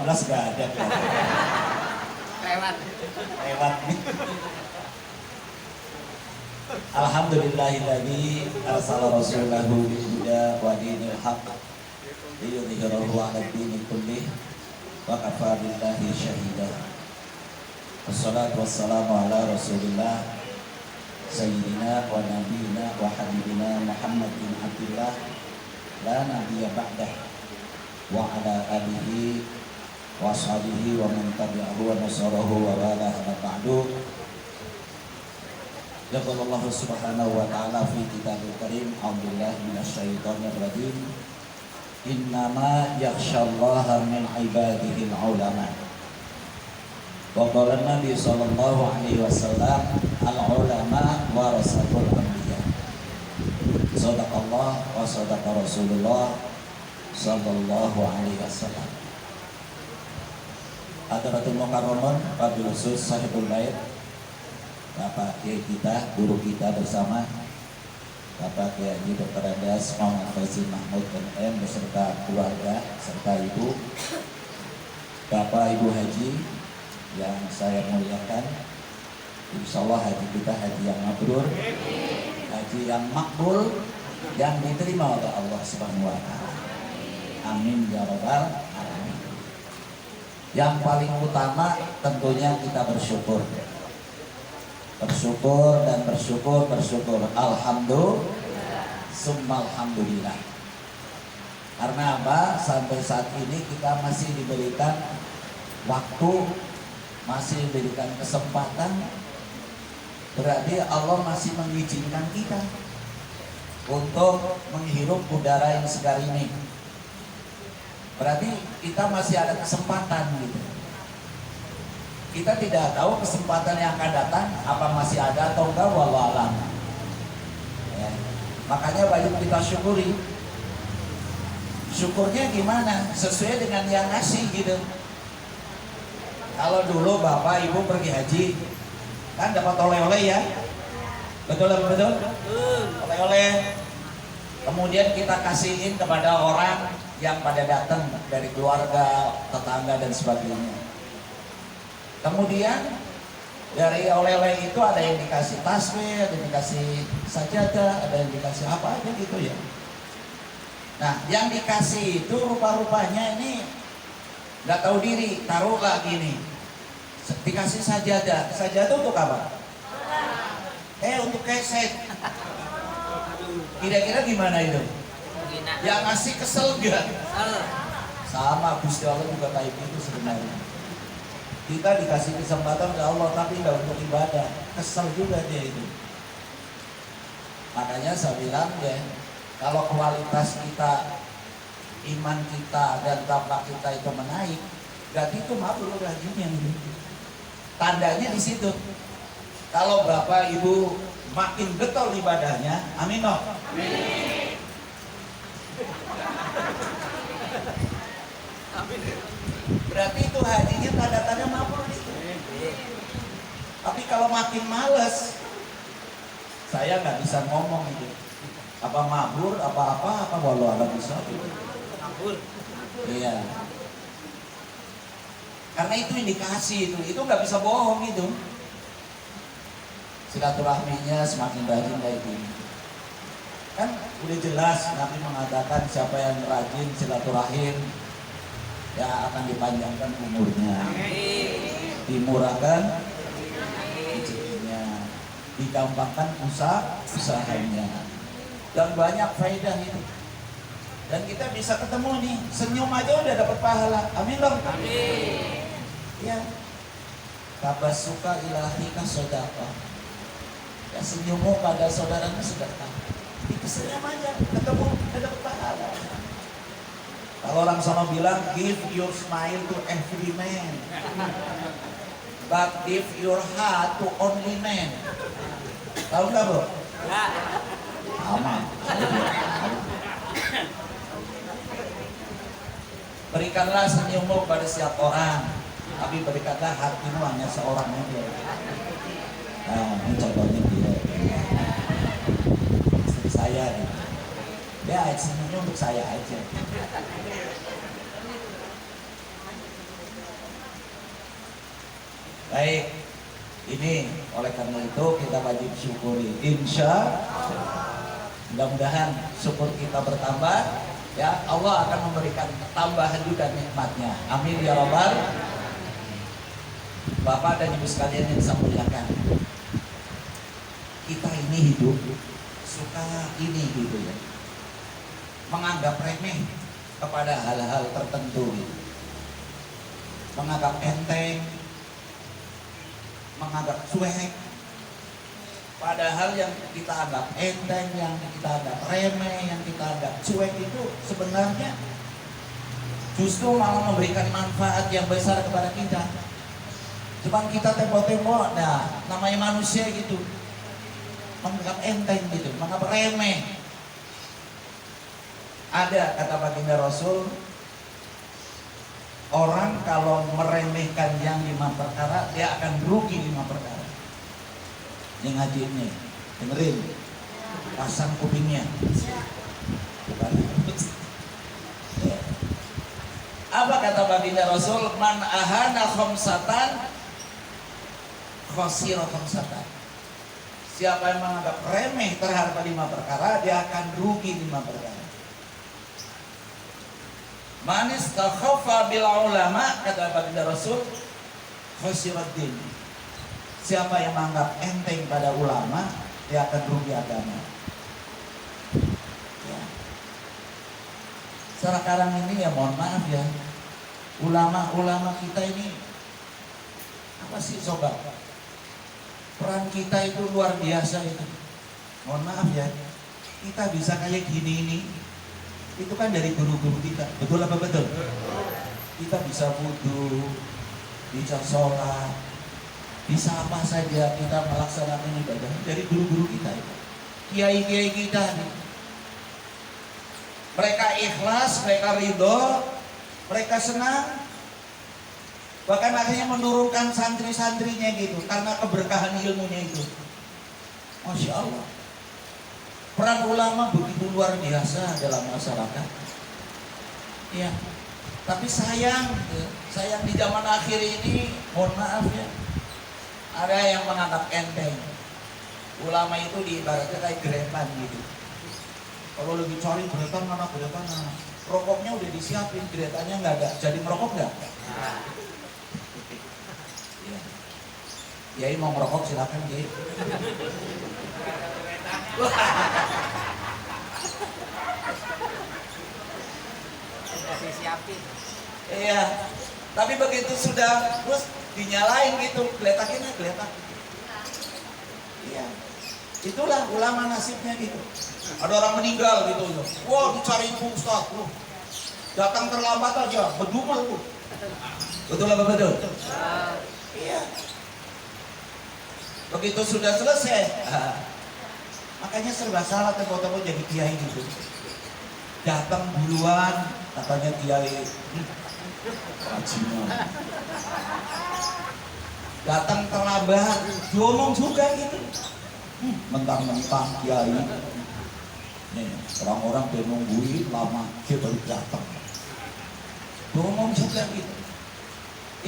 nggak ada kan? Lewat. Alhamdulillahilladzi arsala rasulahu bil huda wa dinil haqq liyudhhirahu 'ala ad-dini kullih wa kafaa billahi shahida. Wassalatu wassalamu ala Rasulillah sayyidina wa nabiyina wa habibina Muhammad bin Abdullah la nabiyya ba'dah wa ala alihi wa ashabihi wa man tabi'ahu wa nasarahu wa wala ba'du. Yaqul Allah subhanahu wa ta'ala fi kitabil karim, a'udzubillahi minasyaitonir rajim, innama yakhsyallaha min ibadihil ulama. Wa qala Nabi sallallahu alaihi wasallam, al ulama warasatul anbiya. Sadaqallah wa sadaqa Rasulullah sallallahu alaihi wasallam. Hadaratul mukarramun, wabil khusus sahibul bait, Bapak Kiai kita, guru kita bersama, Bapak Kiai Haji Dr. Andes Muhammad Faizi Mahmud MM beserta keluarga serta ibu, Bapak Ibu Haji yang saya muliakan. Insyaallah haji kita haji yang mabrur, haji yang makbul, yang diterima oleh Allah Subhanahu wa taala. Amin ya rabbal alamin. Yang paling utama tentunya kita bersyukur. Bersyukur dan bersyukur. Alhamdulillah, summa alhamdulillah. Karena apa? Sampai saat ini kita masih diberikan waktu, masih diberikan kesempatan. Berarti Allah masih mengizinkan kita untuk menghirup udara yang segar ini. Berarti kita masih ada kesempatan gitu. Kita tidak tahu kesempatan yang akan datang apa masih ada atau enggak, wallahu alam. Ya. Makanya wajib kita syukuri. Syukurnya gimana? Sesuai dengan yang ngasih gitu. Kalau dulu bapak ibu pergi haji, kan dapat oleh-oleh ya, betul? Oleh-oleh. Kemudian kita kasihin kepada orang yang pada datang dari keluarga, tetangga dan sebagainya. Kemudian dari oleh-oleh itu ada yang dikasih tasbih, ada yang dikasih sajadah, ada yang dikasih apa aja gitu ya. Nah, yang dikasih itu rupa-rupanya ini nggak tahu diri, taruh lagi nih. Dikasih sajadah, sajadah untuk apa? Untuk keset. Kira-kira gimana itu? Yang ngasih kesel gak? Sama, Gusti Allah juga kayak gitu sebenarnya. Kita dikasih kesempatan oleh Allah tapi tidak untuk ibadah, kesel juga dia itu. Makanya saya bilang ya, kalau kualitas kita, iman kita dan takwa kita itu menaik, berarti itu mabrur hajinya. Tandanya di situ. Kalau bapak ibu makin getol ibadahnya, amin dong. Amin. Berarti itu hajinya tanda-tanda mabrur itu. Tapi kalau makin males, saya nggak bisa ngomong itu. Apa mabrur, apa walau alam bisa. Mabrur. Iya. Karena itu indikasi itu nggak bisa bohong itu. Silaturahminya semakin rajin kayak gini. Kan udah jelas Nabi mengatakan siapa yang rajin silaturahim, ya akan dipanjangkan umurnya, dimurahkan rezekinya, digampangkan usahanya, dan banyak faedah itu. Dan kita bisa ketemu nih, senyum aja udah dapat pahala. Amin dong. Amin. Ya, tabassuka ilahika sedekah. Ya, senyummu pada saudaramu sedekah. Itu senyum aja, ketemu udah dapat pahala. Kalau orang sana bilang, give your smile to every man, but give your heart to only man. Tahu nggak bro? Aman. Berikanlah senyummu pada setiap orang, tapi berikanlah hatimu hanya seorang aja. Nah, ini contohnya dia. Istri saya nih. Ya, senyumnya untuk saya aja. Baik, ini oleh karena itu kita wajib syukuri. Insya mudah-mudahan syukur kita bertambah, ya Allah akan memberikan tambahan juga nikmatnya. Amin ya Rabbal. Bapak dan Ibu sekalian yang saya muliakan, kita ini hidup suka ini gitu ya, menganggap remeh kepada hal-hal tertentu gitu. Menganggap enteng, menganggap cuek, padahal yang kita anggap enteng, yang kita anggap remeh, yang kita anggap cuek itu sebenarnya justru malah memberikan manfaat yang besar kepada kita. Cuman kita tempo-tempo, nah namanya manusia gitu, menganggap enteng gitu, menganggap remeh. Ada kata baginda Rasul, orang kalau meremehkan yang 5 perkara, dia akan rugi 5 perkara. Ini ngaji ini, dengerin, pasang kupingnya. Apa kata baginda Rasul? Man ahana khamsatan khasira khamsatan. Siapa yang menganggap remeh terhadap 5 perkara, dia akan rugi 5 perkara. Man istakhaffa bil ulama, kata baginda Rasul, khasiraddin. Siapa yang menganggap enteng pada ulama, dia akan rugi agama. Ya. Sekarang ini ya mohon maaf ya, ulama-ulama kita ini apa sih coba? Peran kita itu luar biasa itu. Mohon maaf ya, kita bisa kayak gini ini, itu kan dari guru-guru kita. Betul apa betul? Kita bisa wudu, bisa sholat, bisa apa saja kita melaksanakan ibadah dari guru-guru kita itu. Kiai-kiai kita nih. Mereka ikhlas, mereka ridho, mereka senang. Bahkan akhirnya menurunkan santri-santrinya gitu karena keberkahan ilmunya itu. Masya Allah. Peran ulama begitu luar biasa dalam masyarakat. Ya. Tapi sayang di zaman akhir ini, mohon maaf ya, ada yang menganggap enteng. Ulama itu diibaratkan kayak geretan gitu. Kalau lagi cari geretan mana, rokoknya udah disiapin, geretannya nggak ada. Jadi merokok nggak? Kiai mau merokok silakan Kiai. Iya. Tapi begitu sudah terus dinyalain gitu, geletakinnya geletak. Iya. Itulah ulama nasibnya gitu. Ada orang meninggal gitu. Wah, dicariin Ustaz lu. Datang terlambat aja, berdumel lu. Betul apa betul? Iya. Begitu sudah selesai, makanya serba salah tempo-tempo jadi kiai gitu. Datang duluan, katanya kiai. Datang terlambat, diomong juga gitu. Mentang-mentang kiai. Nih, orang-orang dia nungguin lama, dia baru datang. Diomong juga gitu.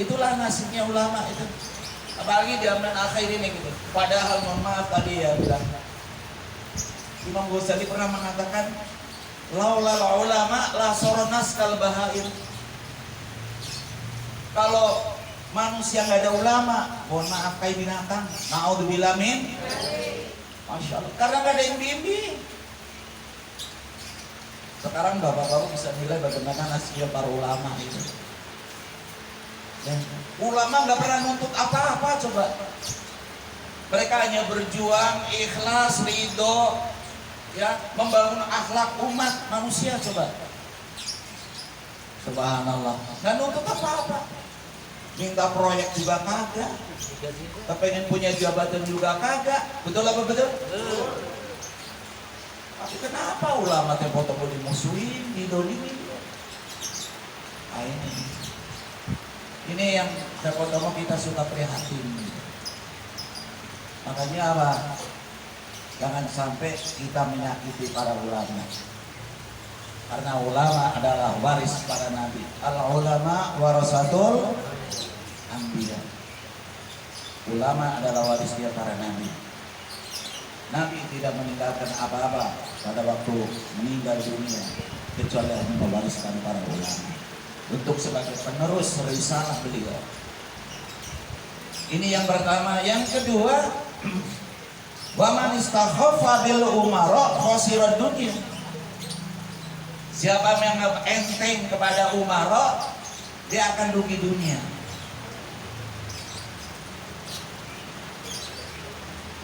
Itulah nasibnya ulama itu. Apalagi di zaman akhir ini gitu. Padahal mohon maaf tadi ya bilang, Imam Ghazali pernah mengatakan, laulal ulama la soronas kal bahair. Kalau manusia nggak ada ulama, mohon maaf kayak binatang. Naudzubillah min. Masya Allah. Karena nggak ada yang bimbing. Sekarang bapak-bapak bisa nilai bagaimana nasibnya para ulama itu. Dan ulama nggak pernah nuntut apa-apa coba. Mereka hanya berjuang ikhlas, ridho, ya, membangun akhlak umat manusia coba. Subhanallah. Nggak nuntut apa-apa. Minta proyek juga kagak. Kepengen punya jabatan juga kagak. Betul apa betul? Tapi kenapa ulama tempo-tempo dimusuhin, didolimin? Nah ini yang tempo-tempo kita suka prihatin. Makanya apa? Jangan sampai kita menyakiti para ulama. Karena ulama adalah waris para nabi. Al ulama warasatul anbiya. Ulama adalah warisnya para nabi. Nabi tidak meninggalkan apa-apa pada waktu meninggal dunia kecuali hanya mewariskan para ulama untuk sebagai penerus risalah beliau. Ini yang pertama. Yang kedua, wa man istakhaffa bil umara khasirad dunya. Siapa yang menganggap enteng kepada umara, dia akan rugi dunia.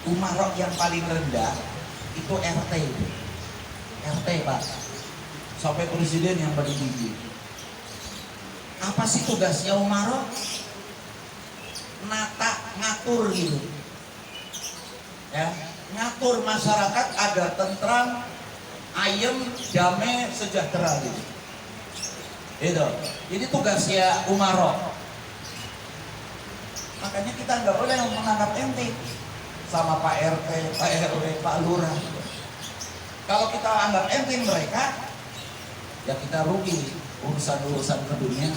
Umarok yang paling rendah itu RT, Pak, sampai presiden yang paling tinggi. Apa sih tugasnya umarok? Nata, ngatur gitu, ya, ngatur masyarakat agar tentram, ayem, damai, sejahtera gitu. Itu. Jadi tugasnya umarok. Makanya kita nggak boleh menganggap enteng sama Pak RT, Pak RW, Pak Lurah. Kalau kita anggap enteng mereka, ya kita rugi urusan-urusan kedunia.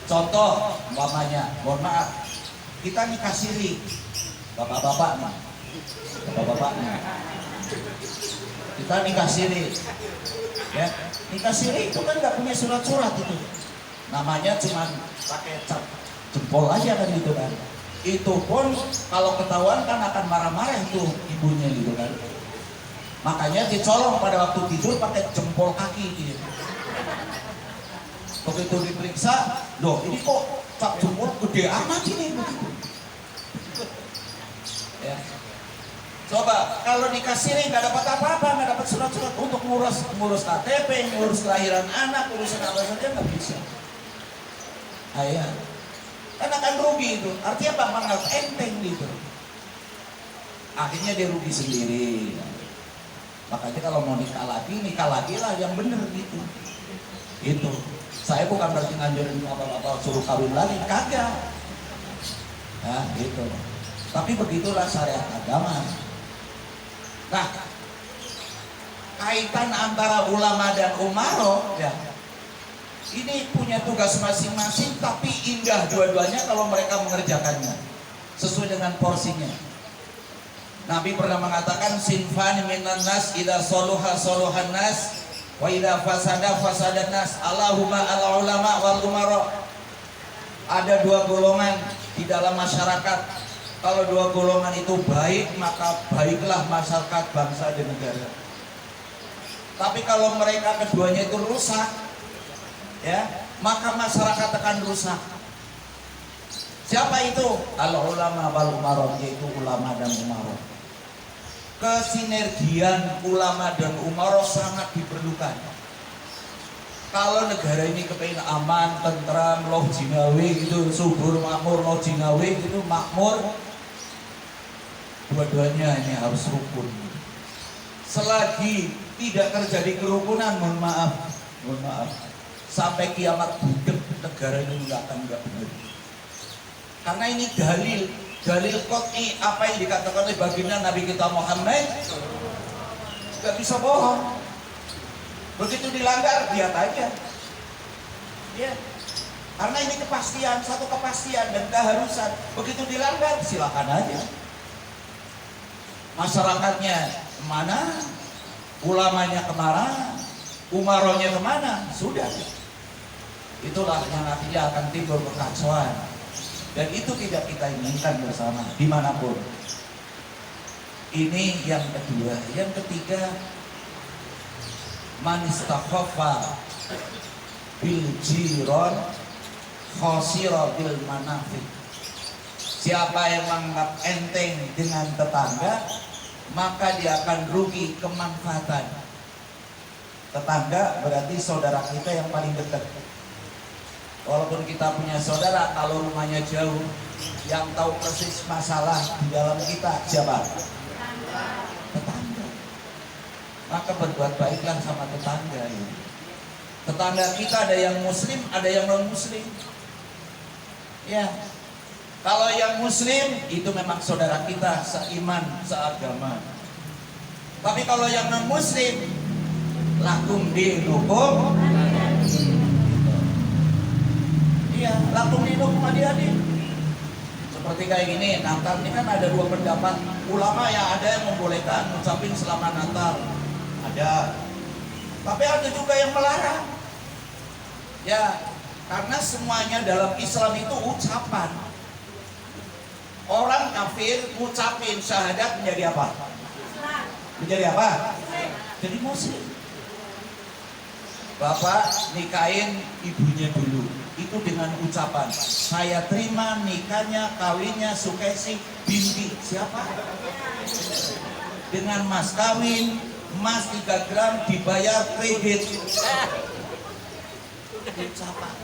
Contoh, umpamanya, mohon maaf, kita nikah siri, bapak-bapak, kita nikah siri, ya, nikah siri itu kan nggak punya surat-surat itu, namanya cuma pakai cap jempol aja kan gitu kan. Itu pun kalau ketahuan kan akan marah-marah itu ibunya gitu kan. Makanya dicolong pada waktu tidur pakai jempol kaki gitu. Begitu diperiksa, loh ini kok cap jempol gede amat ini begitu. Ya. Coba kalau nikah siri nggak dapat apa-apa, nggak dapat surat-surat untuk ngurus KTP, ngurus kelahiran anak, urusan apa saja nggak bisa. Ayah. Kan akan rugi itu. Artinya apa? Menganggap enteng gitu. Akhirnya dia rugi sendiri. Makanya kalau mau nikah lagi lah yang bener gitu. Itu. Saya bukan berarti nganjurin apa-apa suruh kawin lagi, kagak. Nah, gitu. Tapi begitulah syariat agama. Nah, kaitan antara ulama dan umaro, ya. Ini punya tugas masing-masing, tapi indah dua-duanya kalau mereka mengerjakannya sesuai dengan porsinya. Nabi pernah mengatakan, sinfani minan nas idza soluha soluhan nas wa idza fasada fasadan nas, Allahumma ala ulama wal umara. Ada dua golongan di dalam masyarakat. Kalau dua golongan itu baik, maka baiklah masyarakat, bangsa dan negara. Tapi kalau mereka keduanya itu rusak, ya, maka masyarakat akan rusak. Siapa itu? Al-ulama wal umara, yaitu ulama dan umara. Kesinergian ulama dan umara sangat diperlukan. Kalau negara ini kepengen aman, tentram, loh jingawe gitu, subur makmur, loh jingawe gitu, makmur, dua-duanya ini harus rukun. Selagi tidak terjadi kerukunan, mohon maaf, sampai kiamat budek negara ini nggak benar. Karena ini dalil qot'i, apa yang dikatakan oleh baginda Nabi kita Muhammad, nggak bisa bohong. Begitu dilanggar, lihat aja. Ya. Karena ini kepastian, satu kepastian dan keharusan. Begitu dilanggar, silakan aja. Masyarakatnya kemana? Ulamanya kemana? Umaronya kemana? Sudah. Itulah yang akhirnya akan timbul kekacauan. Dan itu tidak kita inginkan bersama, dimanapun. Ini yang kedua. Yang ketiga, man istakhaffa bil jiron khasira bil manafi. Siapa yang menganggap enteng dengan tetangga, maka dia akan rugi kemanfaatan. Tetangga berarti saudara kita yang paling dekat. Walaupun kita punya saudara, kalau rumahnya jauh, yang tahu persis masalah di dalam kita siapa? Tetangga. Maka berbuat baiklah sama tetangga ini. Tetangga kita ada yang muslim, ada yang non muslim. Ya. Kalau yang muslim itu memang saudara kita, seiman, seagama. Tapi kalau yang non muslim, lakum dinukum, iya, lakum dinukum adik-adik. Seperti seperti kayak gini, Natal ini kan ada dua pendapat ulama, yang ada yang membolehkan ngucapin selamat Natal, ada. Tapi ada juga yang melarang. Ya, karena semuanya dalam Islam itu ucapan. Orang kafir ngucapin syahadat menjadi apa? Menjadi apa? Jadi muslim. Bapak nikahin ibunya dulu, itu dengan ucapan, saya terima nikahnya, kawinnya Sukesi binti siapa? Dengan mas kawin, emas 3 gram dibayar kredit. Ucapan.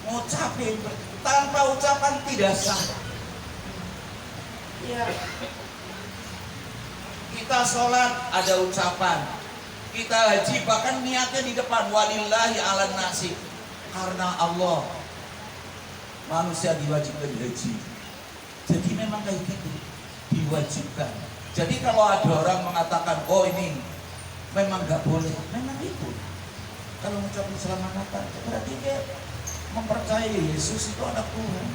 Ngucapin, tanpa ucapan tidak sah. Ya. Kita sholat ada ucapan, kita haji bahkan niatnya di depan, walillahi ala nasi, karena Allah manusia diwajibkan haji. Jadi memang kayak gitu, diwajibkan. Jadi kalau ada orang mengatakan, oh ini memang nggak boleh, memang itu. Kalau mengucapkan selamat Natal, berarti dia mempercayai Yesus itu anak Tuhan.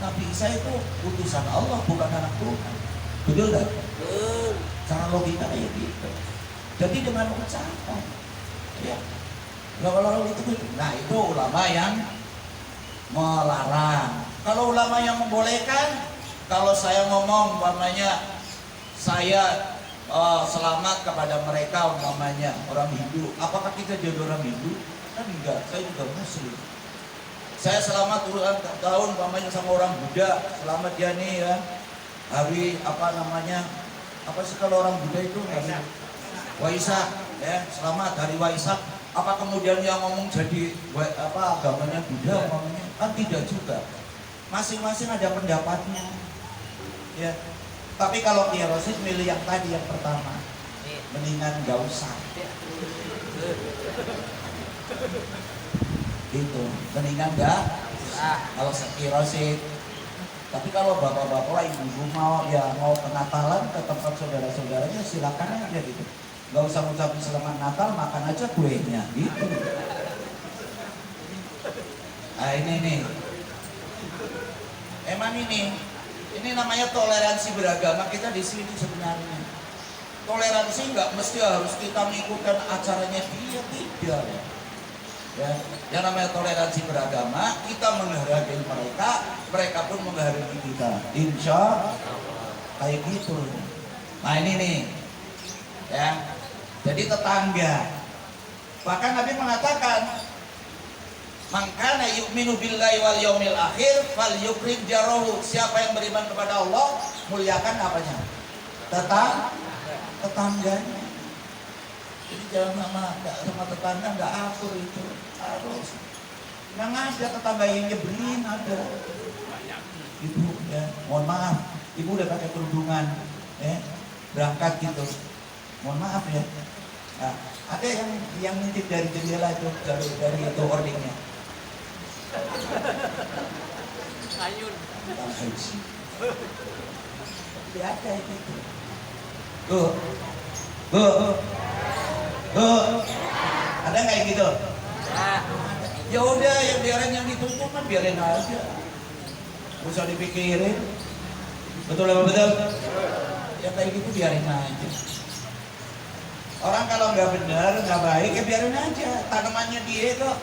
Nabi Isa itu utusan Allah, bukan anak Tuhan. Betul nggak? Betul. Cara logika kayak gitu. Jadi dengan ucapan, ya. Kalau itu, nah itu ulama yang melarang. Kalau ulama yang membolehkan, kalau saya ngomong umpamanya saya selamat kepada mereka umpamanya orang Hindu, apakah kita jadi orang Hindu? Kan enggak, saya juga Muslim. Saya selamat ulang tahun umpamanya sama orang Buddha, selamat ya nih ya. Hari apa namanya? Apa sih kalau orang Buddha itu? Hari Waisak, ya, selamat hari Waisak. Apa kemudian yang ngomong jadi apa agamanya Buddha umpamanya? Kan tidak juga. Masing-masing ada pendapatnya. Ya. Tapi kalau Kiai Rosid milih yang tadi, yang pertama, mendingan gak usah. Gitu, mendingan gak usah. Kalau Kiai Rosid. Tapi kalau bapak-bapak, ibu-ibu mau ke Natalan ke tempat saudara-saudaranya, silakan aja gitu. Gak usah ngucapin selamat Natal, makan aja kuenya, gitu. Nah ini nih, emang ini namanya toleransi beragama kita di sini sebenarnya. Toleransi nggak mesti harus kita mengikuti acaranya dia, tidak. Ya, yang namanya toleransi beragama, kita menghargai mereka, mereka pun menghargai kita. Insya Allah kayak gitu. Nah ini nih, ya. Jadi tetangga. Bahkan Nabi mengatakan, "Mangkana yu'minu billahi wal yaumil akhir falyukrim jarahu." Siapa yang beriman kepada Allah, muliakan apanya? Tetangganya. Jadi jangan sama tetangga nggak akur itu. Harus. Yang ada tetangga yang nyebelin ada. Ibu ya, mohon maaf, ibu udah pakai kerudungan, ya, berangkat gitu. Mohon maaf ya. Nah, ada yang ngintip dari jendela itu, dari itu hordingnya. Ayun. Lihat kayak gitu. Bu. Ada kayak gitu? Ya udah, yang biarin yang ditutup kan biarin aja. Gak usah dipikirin. Betul apa betul? Ya kayak gitu biarin aja. Orang kalau nggak benar, nggak baik, ya biarin aja. Tanamannya dia kok.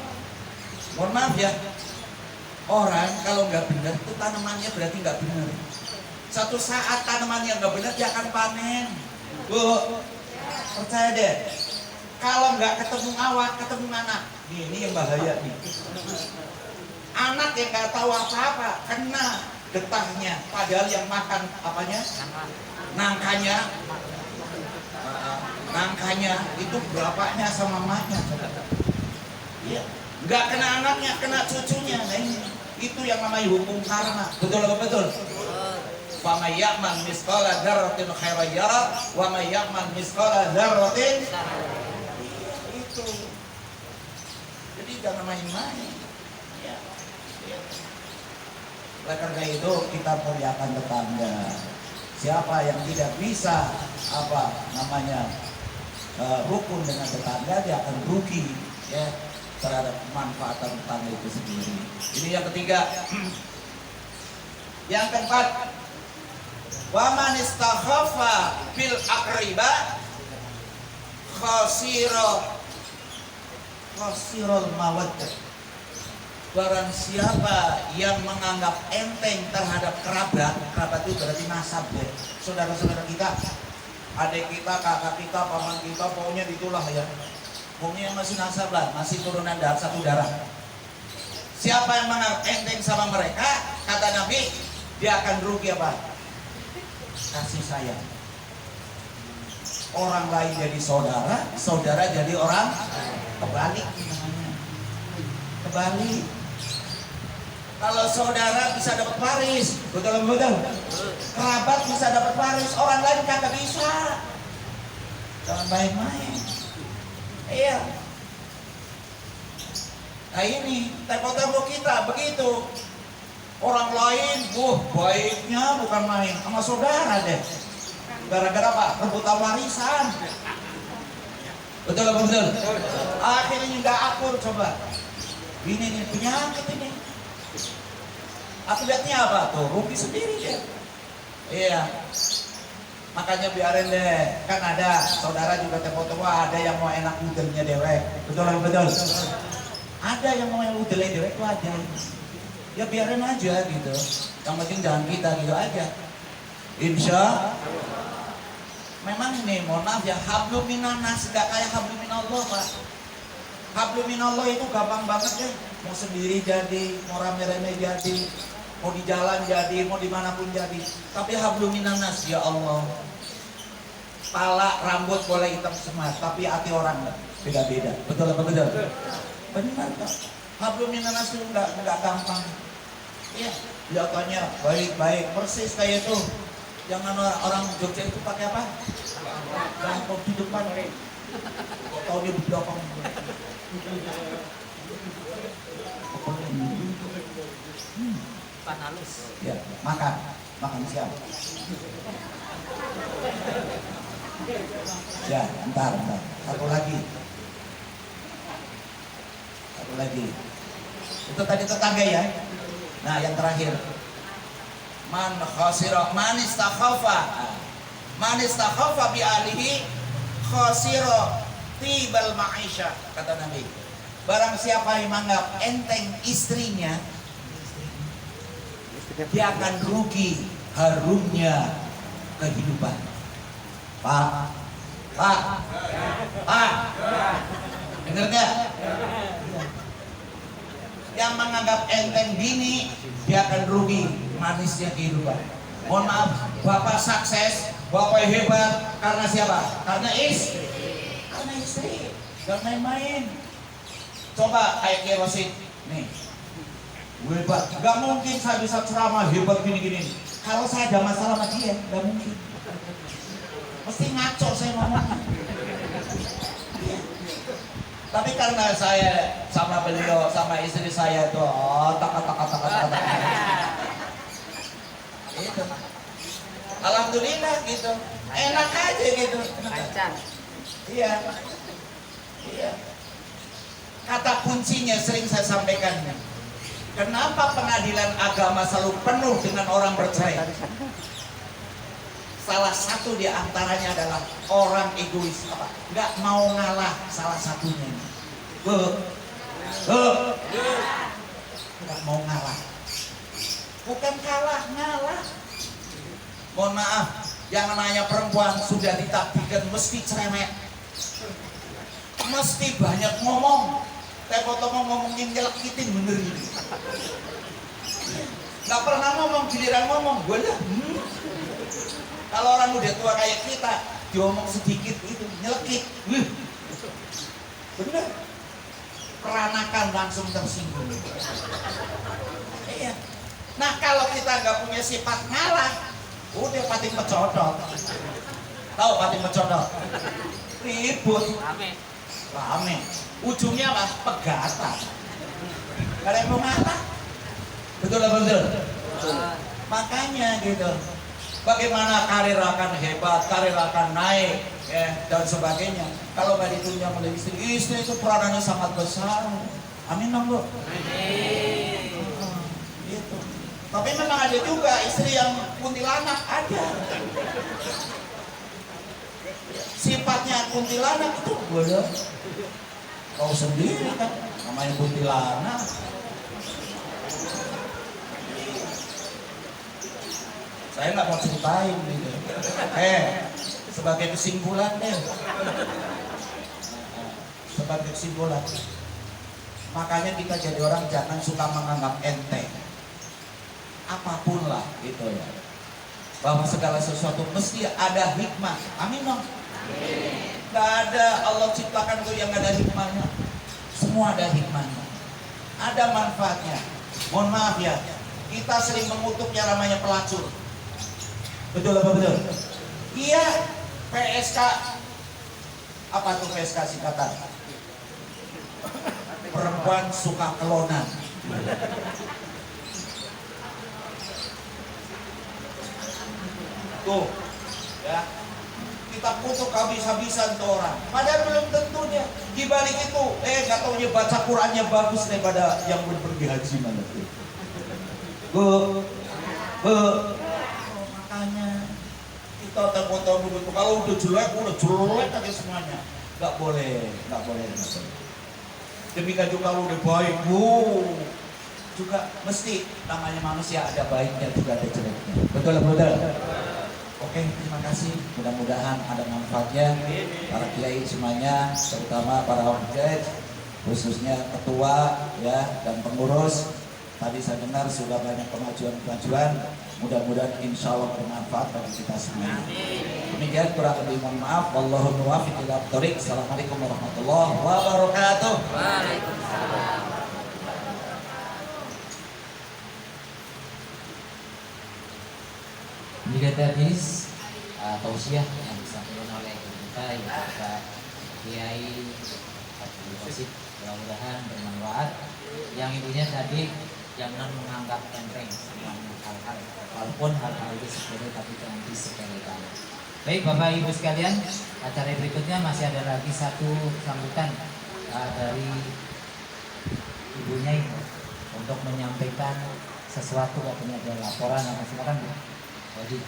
Mohon maaf ya. Orang kalau nggak benar itu tanamannya berarti nggak benar. Satu saat tanamannya nggak benar dia akan panen. Bu, percaya deh. Kalau nggak ketemu awak, ketemu anak. Ini yang bahaya nih. Anak yang nggak tahu apa-apa kena getahnya, padahal yang makan apanya? Nangkanya itu bapaknya sama mamanya. Iya. Nggak kena anaknya, kena cucunya. Nah ini, itu yang namanya hukum karma. Betul apa betul? Wa may ya'mal misqala dzarratin khairan yara wa may ya'mal misqala dzarratin itu. Jadi jangan main-main. Ya. Oleh karena itu kita muliakan tetangga. Siapa yang tidak bisa rukun dengan tetangga, dia akan rugi ya terhadap kemanfaatan tetangga itu sendiri. Ini yang ketiga. Yang keempat, wa man istakhafa bil aqriba khasirul mawaddah. Barang siapa yang menganggap enteng terhadap kerabat, kerabat itu berarti nasab ya. Saudara-saudara kita, adik kita, kakak kita, paman kita, pokoknya itulah ya. Pokoknya masih nasab lah, masih turunan darah satu darah. Siapa yang menganggap enteng sama mereka, kata Nabi, dia akan rugi apa? Kasih sayang. Orang lain jadi saudara, saudara jadi orang kebalik namanya. Kebalik. Kalau saudara bisa dapat waris, betul. Kerabat bisa dapat waris, orang lain kagak bisa. Jangan main-main. Iya. Nah ini tempo-tempo kita begitu. Orang lain, baiknya bukan main sama saudara deh. Gara-gara apa? Rebutan warisan. Betul. Akhirnya nggak akur coba. Ini nih penyakit ini. Akibatnya apa? Tuh rugi sendiri dia. Iya. Makanya biarin deh. Kan ada saudara juga tempo-tempo ada yang mau enak udelnya dewek. Betul. Ada yang mau yang udelnya dewek itu ada. Ya biarin aja gitu. Yang penting jangan kita gitu aja. Insya memang ini mohon maaf ya, hablum minanas gak kayak hablum minallah Pak. Hablum minallah itu gampang banget deh. Mau sendiri jadi, mau rame-rame jadi, mau di jalan jadi, mau dimanapun jadi. Tapi hablum minanas ya Allah. Pala, rambut boleh hitam semua, tapi hati orang enggak. Beda-beda. Betul apa betul? Benar Pak. Hablum minanas itu enggak gampang. Iya, kelihatannya baik-baik, persis kayak itu. Jangan orang Jogja itu pakai apa? Bangkok di depan. Tahu dia di belakang. Panalus. Ya, makan siap. Ya, bentar. Satu lagi. Itu tadi tetangga ya. Nah, yang terakhir. Man istakhafa bi alihi khasira tibal ma'isha, kata Nabi. Barang siapa yang menganggap enteng istrinya, dia akan rugi harumnya kehidupan. Pak, dengar gak? Yang menganggap enteng bini, dia akan rugi manisnya kehidupan. Mohon maaf, bapak sukses, bapak hebat karena siapa? Karena istri. Jangan main-main. Coba kayak kerosin, nih, hebat. Gak mungkin saya bisa ceramah hebat gini-gini. Kalau saya ada masalah sama dia, gak mungkin. Mesti ngaco saya ngomongnya. Tapi karena saya sama beliau, sama istri saya itu, tak. Gitu. Alhamdulillah gitu. Enak aja gitu. Iya. Kata kuncinya sering saya sampaikan. Kenapa pengadilan agama selalu penuh dengan orang bercerai? Salah satu di antaranya adalah orang egois, apa? Nggak mau ngalah salah satunya. Nggak mau ngalah. Bukan kalah, ngalah. Mohon maaf, yang namanya perempuan sudah ditakdirkan mesti cerewet, mesti banyak ngomong. Tempo-tempo ngomongin nyelekitin bener ini. Nggak pernah ngomong, giliran ngomong gue lah. Kalau orang udah tua kayak kita, diomong sedikit itu nyelekit. Bener. Peranakan langsung tersinggung. Iya. Nah kalau kita nggak punya sifat ngalah, udah pating pecodot. Tahu pating pecodot? Ribut. Rame. Ujungnya apa? Pegatan. Gak ada yang mau ngalah. Betul apa betul? Makanya gitu. Bagaimana karir akan hebat, karir akan naik, ya, dan sebagainya. Kalau nggak ditunjang oleh istri itu peranannya sangat besar. Amin dong Bu. Gitu. Tapi memang ada juga istri yang kuntilanak, ada. Sifatnya kuntilanak itu boleh. Kau sendiri kan namanya kuntilanak. Saya nggak mau ceritain gitu. Sebagai kesimpulan deh. Sebagai kesimpulan. Makanya kita jadi orang jangan suka menganggap enteng. Apapun lah gitu ya. Bahwa segala sesuatu mesti ada hikmah. Amin dong. Gak ada Allah ciptakan itu yang gak ada hikmahnya. Semua ada hikmahnya, ada manfaatnya. Mohon maaf ya, kita sering mengutuk yang namanya pelacur. Betul apa betul? Iya, PSK. Apa tuh PSK singkatan? Perempuan suka kelonan. Tuh, ya. Kita kutuk habis-habisan tuh orang. Padahal belum tentunya. Di balik itu, nggak taunya baca Qurannya bagus daripada yang pergi haji mana tuh. Bu, makanya kita tahu begitu. Kalau udah jelek aja semuanya. Nggak boleh. Demikian juga kalau udah baik, juga mesti namanya manusia ada baiknya juga ada jeleknya. Betul. Oke, terima kasih. Mudah-mudahan ada manfaatnya. Para kiai semuanya, terutama para objek, khususnya ketua ya dan pengurus. Tadi saya dengar sudah banyak pengajuan. Mudah-mudahan insya Allah bermanfaat bagi kita semua. Demikian kurang lebih mohon maaf. Wallahu muwaffiq ila thoriq. Assalamualaikum warahmatullahi wabarakatuh. Waalaikumsalam. Jika hadis tausiah yang disampaikan oleh kita Pak Kiai Abdul Qasim, mudah-mudahan bermanfaat. Yang intinya tadi jangan menganggap enteng semua hal-hal, walaupun hal-hal itu sepele tapi jangan disepelekan. Baik Bapak Ibu sekalian, acara berikutnya masih ada lagi satu sambutan dari ibunya ini untuk menyampaikan sesuatu, katanya ada laporan, silakan Bu. Wajib.